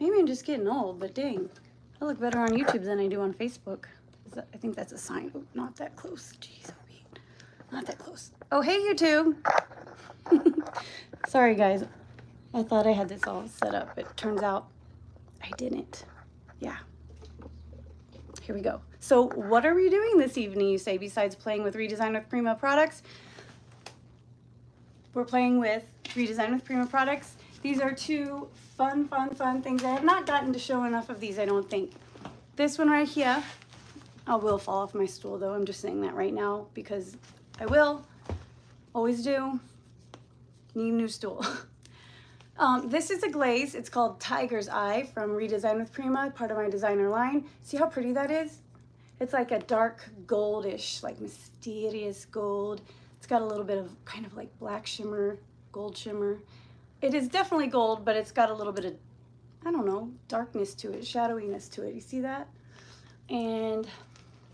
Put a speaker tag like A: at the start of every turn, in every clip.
A: Maybe I'm just getting old, but dang, I look better on YouTube than I do on Facebook. I think that's a sign. Oh, not that close. Jeez, not that close. Oh, hey, YouTube. Sorry, guys. I thought I had this all set up. It turns out I didn't. Yeah. Here we go. So what are we doing this evening, you say, besides playing with Redesign with Prima products? We're playing with Redesign with Prima products. These are two fun things. I have not gotten to show enough of these, I don't think. This one right here, I will fall off my stool though. I'm just saying that right now because I will, always do. Need a new stool. This is a glaze. It's called Tiger's Eye from Redesign with Prima, part of my designer line. See how pretty that is? It's like a dark goldish, like mysterious gold. It's got a little bit of kind of like black shimmer, gold shimmer. It is definitely gold, but it's got a little bit of, I don't know, darkness to it, shadowiness to it. You see that? And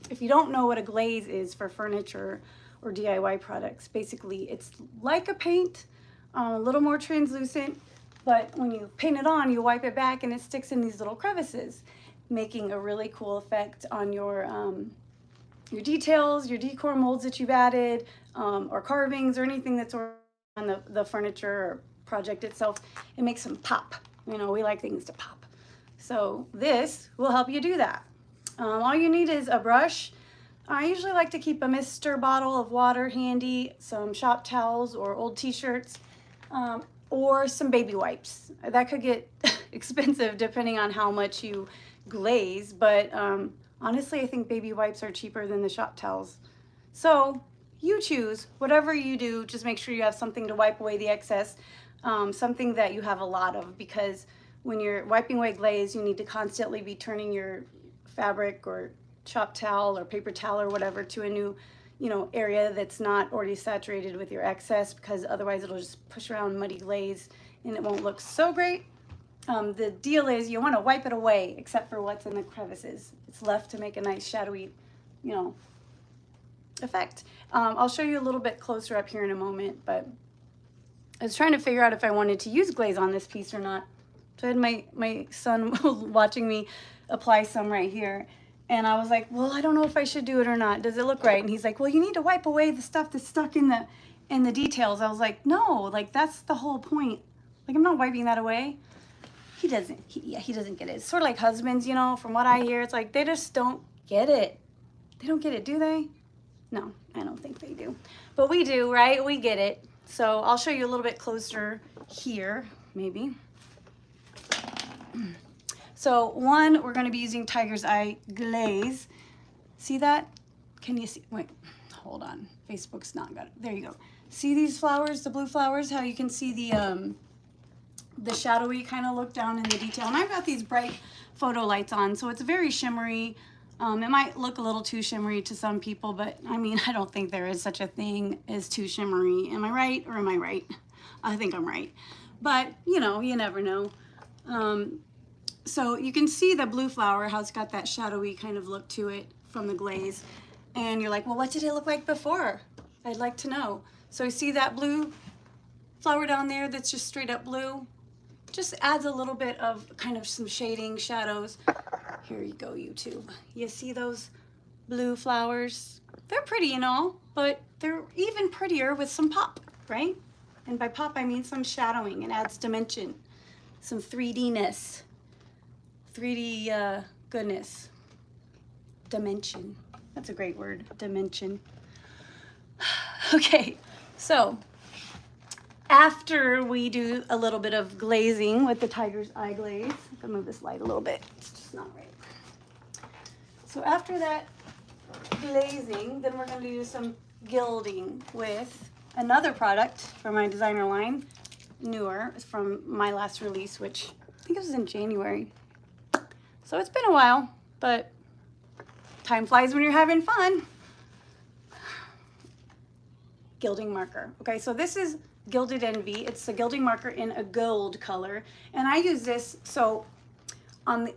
A: if you don't know what a glaze is for furniture or DIY products, basically it's like a paint, a little more translucent, but when you paint it on, you wipe it back and it sticks in these little crevices, making a really cool effect on your details, your decor molds that you've added, or carvings or anything that's on the furniture or project itself. It makes them pop. You know, we like things to pop. So this will help you do that. All you need is a brush. I usually like to keep a mister bottle of water handy, some shop towels or old t-shirts, or some baby wipes. That could get expensive depending on how much you glaze, but honestly, I think baby wipes are cheaper than the shop towels. So you choose, whatever you do, just make sure you have something to wipe away the excess, something that you have a lot of, because when you're wiping away glaze, you need to constantly be turning your fabric or shop towel or paper towel or whatever to a new, area that's not already saturated with your excess, because otherwise it'll just push around muddy glaze and it won't look so great. The deal is you want to wipe it away except for what's in the crevices. It's left to make a nice shadowy, effect. I'll show you a little bit closer up here in a moment, but I was trying to figure out if I wanted to use glaze on this piece or not. So I had my son watching me apply some right here. And I was like, well, I don't know if I should do it or not. Does it look right? And he's like, well, you need to wipe away the stuff that's stuck in the details. I was like, no, like that's the whole point. Like I'm not wiping that away. He doesn't get it. It's sort of like husbands, from what I hear, it's like they just don't get it. They don't get it, do they? No, I don't think they do. But we do, right? We get it. So I'll show you a little bit closer here, maybe. So one, we're going to be using Tiger's Eye glaze. See that? Can you see? Wait, hold on. Facebook's not got it. There you go. See these flowers, the blue flowers? How you can see the shadowy kind of look down in the detail. And I've got these bright photo lights on, so it's very shimmery. It might look a little too shimmery to some people, but I mean, I don't think there is such a thing as too shimmery. Am I right or am I right? I think I'm right. But, you never know. So you can see the blue flower, how it's got that shadowy kind of look to it from the glaze. And you're like, well, what did it look like before? I'd like to know. So you see that blue flower down there that's just straight up blue? Just adds a little bit of kind of some shading, shadows. Here you go, YouTube. You see those blue flowers? They're pretty and all, but they're even prettier with some pop, right? And by pop, I mean some shadowing. It adds dimension, some 3D-ness. 3D goodness. Dimension. That's a great word, dimension. Okay, so after we do a little bit of glazing with the Tiger's Eye glaze, I'm gonna move this light a little bit, it's just not right. So after that glazing, then we're gonna do some gilding with another product from my designer line, newer, it's from my last release, which I think it was in January. So it's been a while, but time flies when you're having fun. Gilding marker. Okay, so this is Gilded Envy. It's a gilding marker in a gold color. And I use this, so on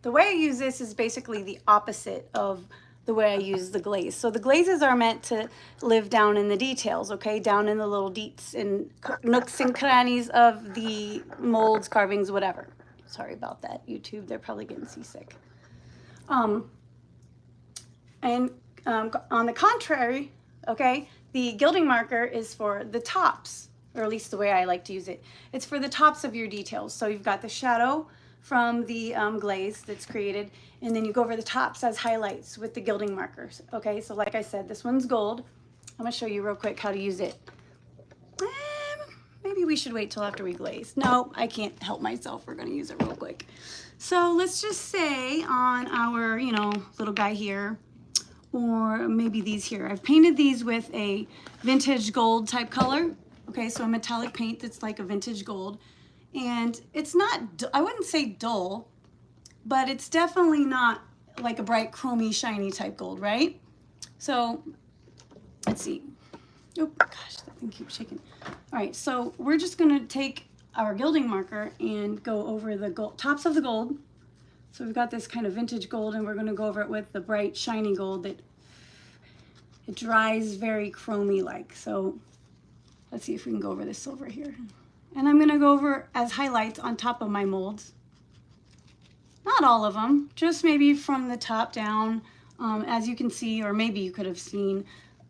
A: the way I use this is basically the opposite of the way I use the glaze. So the glazes are meant to live down in the details, okay? Down in the little deets and nooks and crannies of the molds, carvings, whatever. Sorry about that, YouTube. They're probably getting seasick. On the contrary, okay, the gilding marker is for the tops, or at least the way I like to use it. It's for the tops of your details. So you've got the shadow from the glaze that's created, and then you go over the tops as highlights with the gilding markers. Okay, so like I said, this one's gold. I'm gonna show you real quick how to use it. Maybe we should wait till after we glaze. No, I can't help myself. We're gonna use it real quick. So let's just say on our, you know, little guy here, or maybe these here. I've painted these with a vintage gold type color. Okay, so a metallic paint that's like a vintage gold. And it's not, I wouldn't say dull, but it's definitely not like a bright chromy shiny type gold, right? So let's see. Oh gosh, that thing keeps shaking. All right, so we're just gonna take our gilding marker and go over the gold, tops of the gold. So we've got this kind of vintage gold, and we're gonna go over it with the bright shiny gold that it dries very chromy like. So let's see if we can go over this silver here. And I'm gonna go over as highlights on top of my molds. Not all of them, just maybe from the top down. As you can see, or maybe you could have seen,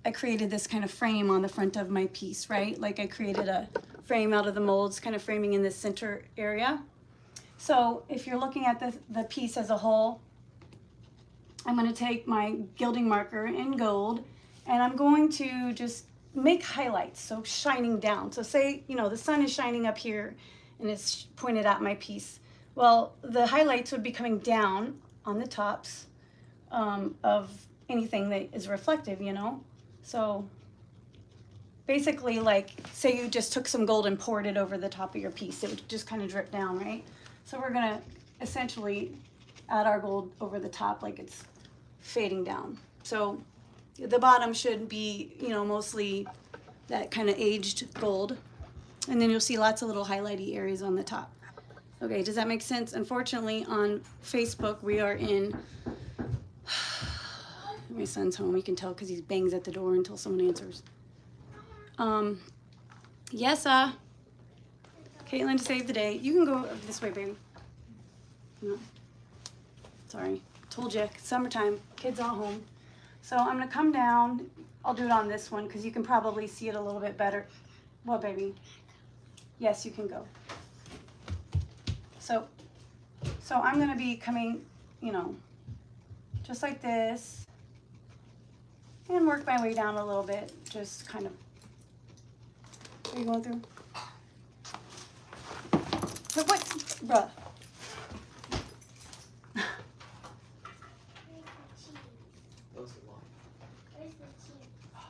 A: I created this kind of frame on the front of my piece, right? Like I created a frame out of the molds, kind of framing in this center area. So if you're looking at the piece as a whole, I'm gonna take my gilding marker in gold, and I'm going to just make highlights, so shining down. So say, you know, the sun is shining up here and it's pointed at my piece. Well, the highlights would be coming down on the tops of anything that is reflective, you know? So basically, like, say you just took some gold and poured it over the top of your piece, it would just kind of drip down, right? So we're gonna essentially add our gold over the top like it's fading down. So the bottom should be, you know, mostly that kind of aged gold. And then you'll see lots of little highlighty areas on the top. Okay, does that make sense? Unfortunately, on Facebook, we are in, my son's home. You can tell because he bangs at the door until someone answers. Yes, Caitlin, to save the day. You can go this way, baby. No. Sorry, told you, summertime, kids all home. So I'm gonna come down. I'll do it on this one because you can probably see it a little bit better. What, baby? Yes, you can go. So I'm gonna be coming, you know, just like this, and work my way down a little bit. Just kind of. Are you going through? But what, bruh?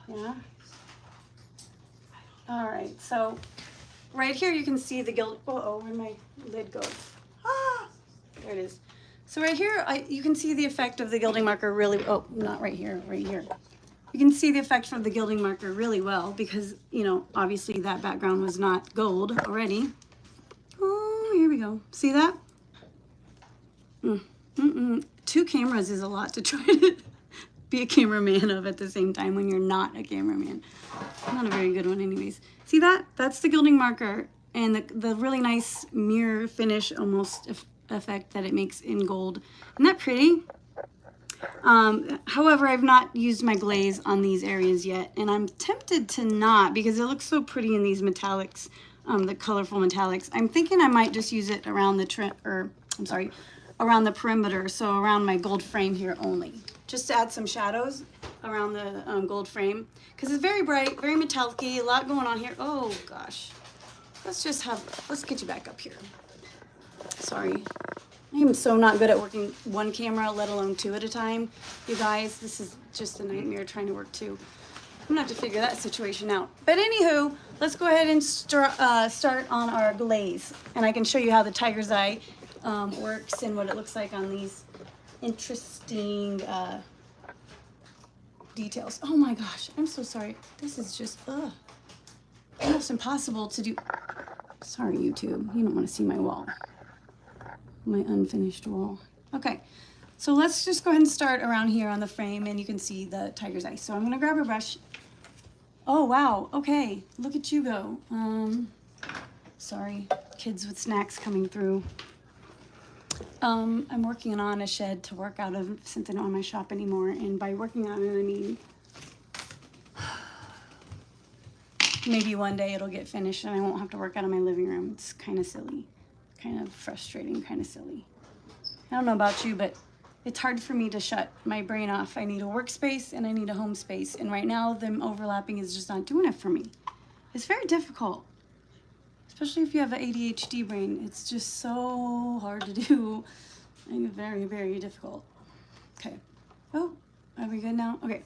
A: Yeah. All right, so right here you can see the gild. Oh, where'd my lid go? Ah, there it is. So right here, you can see the effect of the gilding marker really. Oh, not right here, right here. You can see the effect of the gilding marker really well because, you know, obviously that background was not gold already. Oh, here we go. See that? Two cameras is a lot to try to be a cameraman of at the same time when you're not a cameraman. Not a very good one anyways. See that? That's the gilding marker and the really nice mirror finish almost effect that it makes in gold. Isn't that pretty? However, I've not used my glaze on these areas yet, and I'm tempted to not because it looks so pretty in these metallics, the colorful metallics. I'm thinking I might just use it around the around the perimeter, so around my gold frame here only, just to add some shadows around the gold frame because it's very bright, very metallic-y, a lot going on here. Oh gosh, let's get you back up here. Sorry. I am so not good at working one camera, let alone two at a time. You guys, this is just a nightmare trying to work two. I'm gonna have to figure that situation out. But anywho, let's go ahead and start on our glaze. And I can show you how the tiger's eye works and what it looks like on these interesting details. Oh my gosh, I'm so sorry. This is just, almost impossible to do. Sorry, YouTube, you don't wanna see my wall. My unfinished wall. Okay, So let's just go ahead and start around here on the frame, and you can see the tiger's eye. So I'm gonna grab a brush. Oh wow, okay, look at you go. Sorry, kids with snacks coming through. I'm working on a shed to work out of since I don't have my shop anymore, and by working on it, I mean maybe one day it'll get finished and I won't have to work out of my living room. It's kind of silly, kind of frustrating, kind of silly. I don't know about you, but it's hard for me to shut my brain off. I need a workspace and I need a home space, and right now them overlapping is just not doing it for me. It's very difficult, especially if you have an ADHD brain. It's just so hard to do and very, very difficult. Okay. Oh, are we good now? Okay.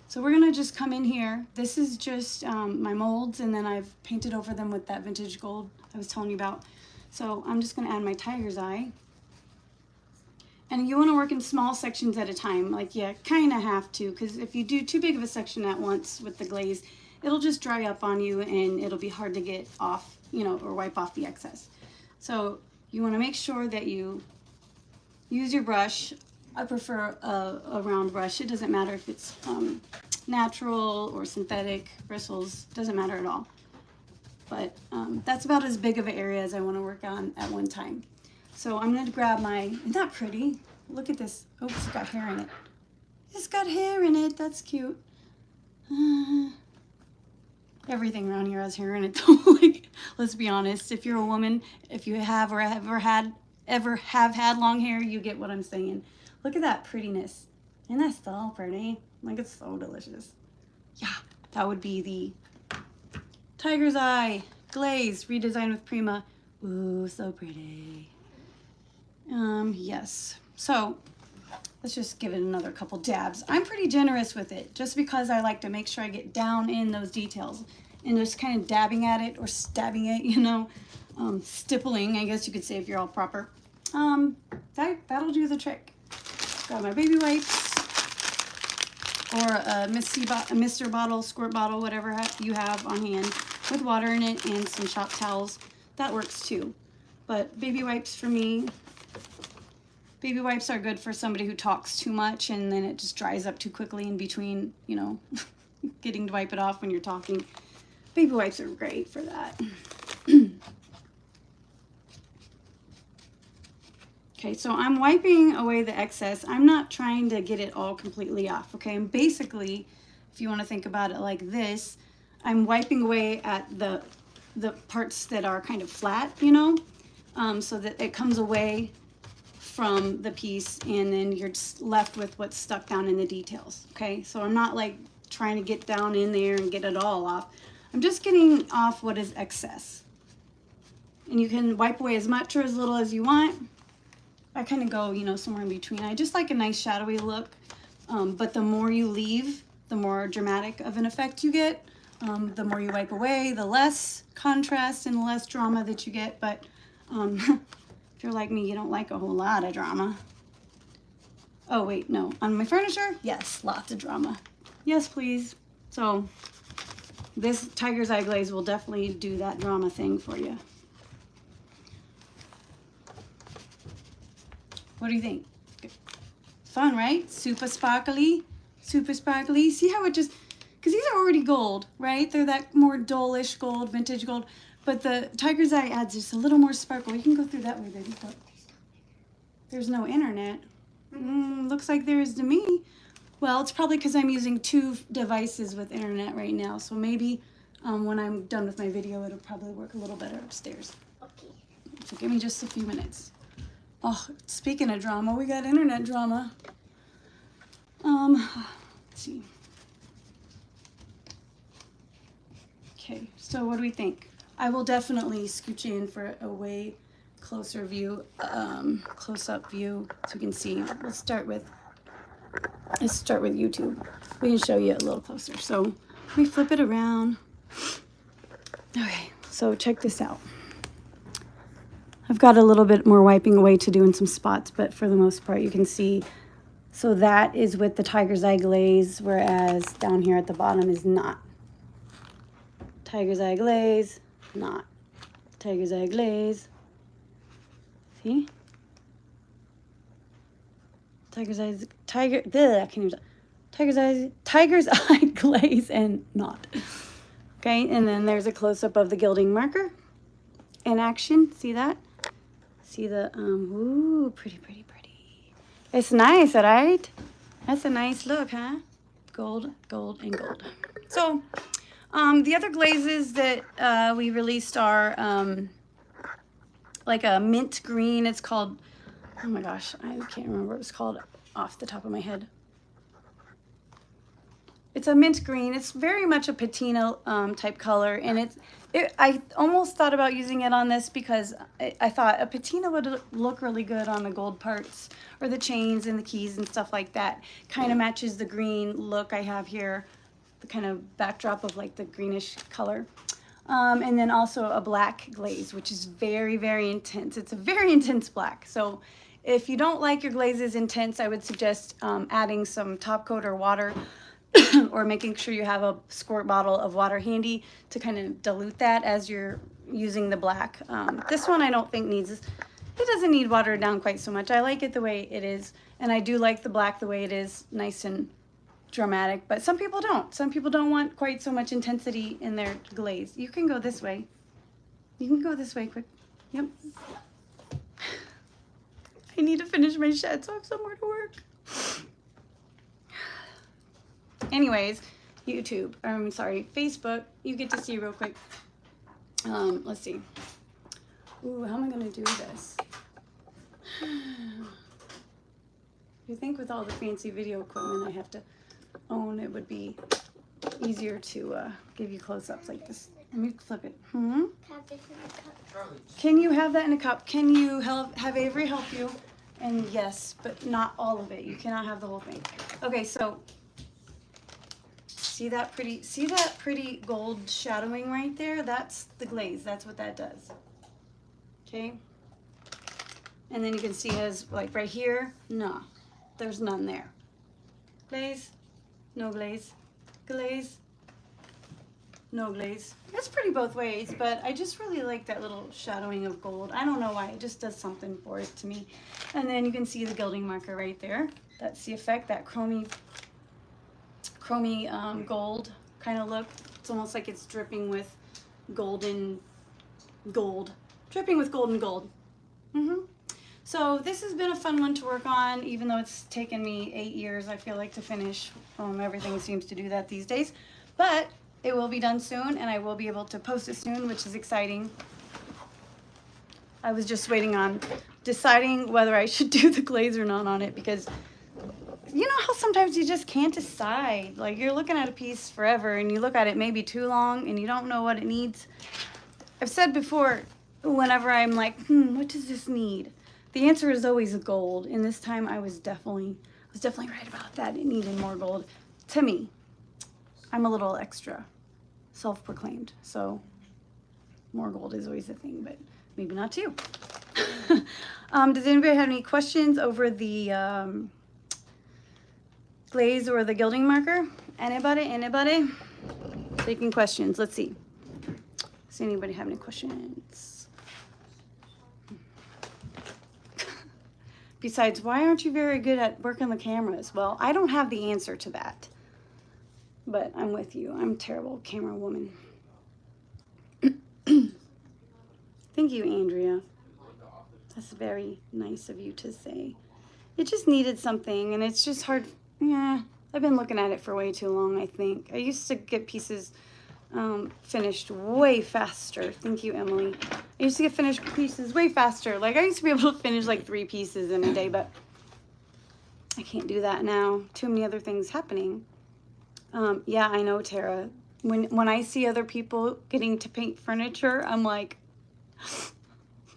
A: So we're gonna just come in here. This is just my molds, and then I've painted over them with that vintage gold I was telling you about. So I'm just gonna add my tiger's eye. And you wanna work in small sections at a time. Like, yeah, kinda have to, because if you do too big of a section at once with the glaze, it'll just dry up on you and it'll be hard to get off, you know, or wipe off the excess. So you wanna make sure that you use your brush. I prefer a round brush. It doesn't matter if it's natural or synthetic, bristles, doesn't matter at all. But that's about as big of an area as I want to work on at one time. So I'm going to grab my, isn't that pretty? Look at this. Oops, it's got hair in it. It's got hair in it. That's cute. Everything around here has hair in it. Like, let's be honest. If you're a woman, if you have or ever have had long hair, you get what I'm saying. Look at that prettiness. Isn't that so pretty? Like, it's so delicious. Yeah, that would be the tiger's eye glaze redesigned with Prima. Ooh, so pretty. Yes. So let's just give it another couple dabs. I'm pretty generous with it just because I like to make sure I get down in those details and just kind of dabbing at it or stabbing it, you know, stippling, I guess you could say if you're all proper. That'll do the trick. Got my baby wipes or a Mr. bottle, squirt bottle, whatever you have on hand with water in it and some shop towels. That works too. But baby wipes for me, baby wipes are good for somebody who talks too much and then it just dries up too quickly in between, you know, getting to wipe it off when you're talking. Baby wipes are great for that. Okay, so I'm wiping away the excess. I'm not trying to get it all completely off, okay? And basically, if you want to think about it like this, I'm wiping away at the parts that are kind of flat, you know, so that it comes away from the piece and then you're just left with what's stuck down in the details, okay? So I'm not like trying to get down in there and get it all off. I'm just getting off what is excess. And you can wipe away as much or as little as you want. I kind of go, you know, somewhere in between. I just like a nice shadowy look, but the more you leave, the more dramatic of an effect you get. The more you wipe away, the less contrast and the less drama that you get. But if you're like me, you don't like a whole lot of drama. Oh, wait, no. On my furniture, yes, lots of drama. Yes, please. So this tiger's eye glaze will definitely do that drama thing for you. What do you think? Fun, right? Super sparkly, super sparkly. See how it just, because these are already gold, right? They're that more dullish gold, vintage gold. But the tiger's eye adds just a little more sparkle. You can go through that way, baby. But there's no internet. Looks like there is to me. Well, it's probably because I'm using 2 devices with internet right now. So maybe when I'm done with my video, it'll probably work a little better upstairs. Okay. So give me just a few minutes. Oh, speaking of drama, we got internet drama. Let's see. Okay, so what do we think? I will definitely scooch in for a way closer view, close-up view, so you can see. Let's start with YouTube. We can show you a little closer. So let me flip it around. Okay, so check this out. I've got a little bit more wiping away to do in some spots, but for the most part you can see. So that is with the tiger's eye glaze, whereas down here at the bottom is not. Tiger's eye glaze, not. Tiger's eye glaze. See? tiger's eye glaze and knot. Okay, and then there's a close-up of the gilding marker in action. See that? See the, ooh, pretty, pretty, pretty. It's nice, all right? That's a nice look, huh? Gold, gold, and gold. So, the other glazes that we released are like a mint green. It's called, oh my gosh, I can't remember what it's called off the top of my head. It's a mint green. It's very much a patina type color, and I almost thought about using it on this because I thought a patina would look really good on the gold parts or the chains and the keys and stuff like that. Kind of matches the green look I have here, the kind of backdrop of like the greenish color. And then also a black glaze, which is very, very intense. It's a very intense black. So if you don't like your glazes intense, I would suggest adding some top coat or water or making sure you have a squirt bottle of water handy to kind of dilute that as you're using the black. This one I don't think it doesn't need watered down quite so much. I like it the way it is, and I do like the black the way it is, nice and dramatic, but some people don't. Some people don't want quite so much intensity in their glaze. You can go this way. You can go this way quick. Yep. I need to finish my shed so I have somewhere to work. Anyways, YouTube, I'm sorry, Facebook, you get to see real quick. Let's see. Ooh, how am I gonna do this? You think with all the fancy video equipment I have to own, it would be easier to give you close-ups like this. Let me flip it. Can you have that in a cup? Can you have Avery help you? And yes, but not all of it. You cannot have the whole thing. Okay, so see that pretty gold shadowing right there? That's the glaze. That's what that does. Okay? And then you can see as like right here, no, there's none there. Glaze, no glaze, glaze, no glaze. It's pretty both ways, but I just really like that little shadowing of gold. I don't know why, it just does something for it to me. And then you can see the gilding marker right there. That's the effect, that chromy gold kind of look. It's almost like it's dripping with golden gold. Dripping with golden gold. So this has been a fun one to work on, even though it's taken me 8 years, I feel like, to finish. Everything seems to do that these days. But it will be done soon, and I will be able to post it soon, which is exciting. I was just waiting on deciding whether I should do the glaze or not on it, because you know how sometimes you just can't decide. Like, you're looking at a piece forever, and you look at it maybe too long, and you don't know what it needs. I've said before, whenever I'm like, what does this need? The answer is always gold, and this time I was definitely right about that. It needed more gold. To me, I'm a little extra self-proclaimed, so more gold is always a thing, but maybe not to you. Does anybody have any questions over the glaze or the gilding marker? Anybody? Taking questions. Let's see. Does anybody have any questions? Besides, why aren't you very good at working the cameras? Well, I don't have the answer to that. But I'm with you. I'm a terrible camera woman. Thank you, Andrea. That's very nice of you to say. It just needed something, and it's just hard. Yeah, I've been looking at it for way too long, I think. I used to get pieces finished way faster. Thank you, Emily. I used to get finished pieces way faster. Like, I used to be able to finish like 3 pieces in a day, but I can't do that now. Too many other things happening. Yeah, I know, Tara. When I see other people getting to paint furniture, I'm like,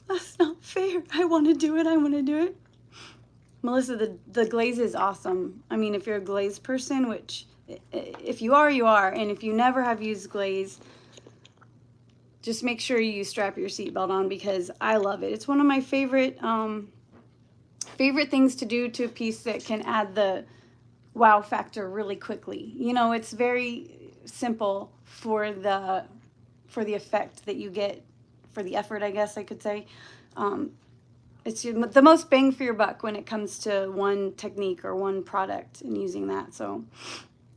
A: that's not fair. I want to do it. Melissa, the glaze is awesome. I mean, if you're a glaze person, which if you are, you are. And if you never have used glaze, just make sure you strap your seatbelt on, because I love it. It's one of my favorite things to do to a piece that can add the wow factor really quickly. You know, it's very simple for the effect that you get, for the effort, I guess I could say. it's the most bang for your buck when it comes to one technique or one product and using that. So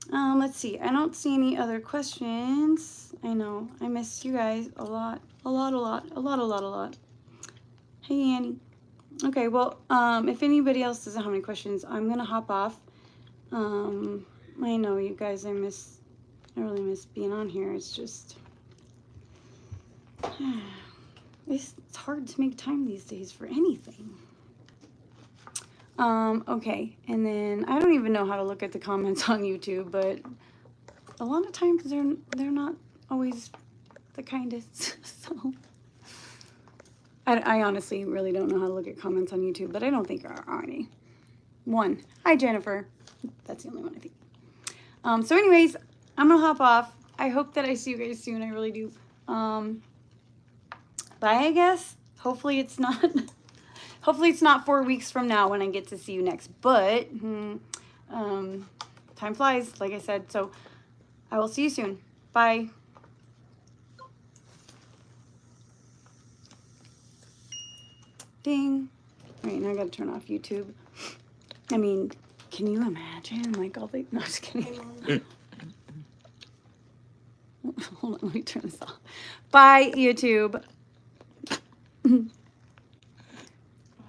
A: let's see. I don't see any other questions. I know I miss you guys a lot. Hey, Annie. Okay, well, if anybody else doesn't have any questions, I'm gonna hop off. I know you guys, I really miss being on here. It's just, it's hard to make time these days for anything. Okay, and then I don't even know how to look at the comments on YouTube, but a lot of times they're not always the kindest. So I honestly really don't know how to look at comments on YouTube, but I don't think there are any. One. Hi, Jennifer. That's the only one I think. So anyways, I'm gonna hop off. I hope that I see you guys soon. I really do. Bye, I guess. Hopefully it's not. Hopefully it's not 4 weeks from now when I get to see you next. But time flies, like I said. So I will see you soon. Bye. Ding. All right, now I gotta turn off YouTube. I mean, can you imagine? Like all the, no, just kidding. Hold on, let me turn this off. Bye, YouTube.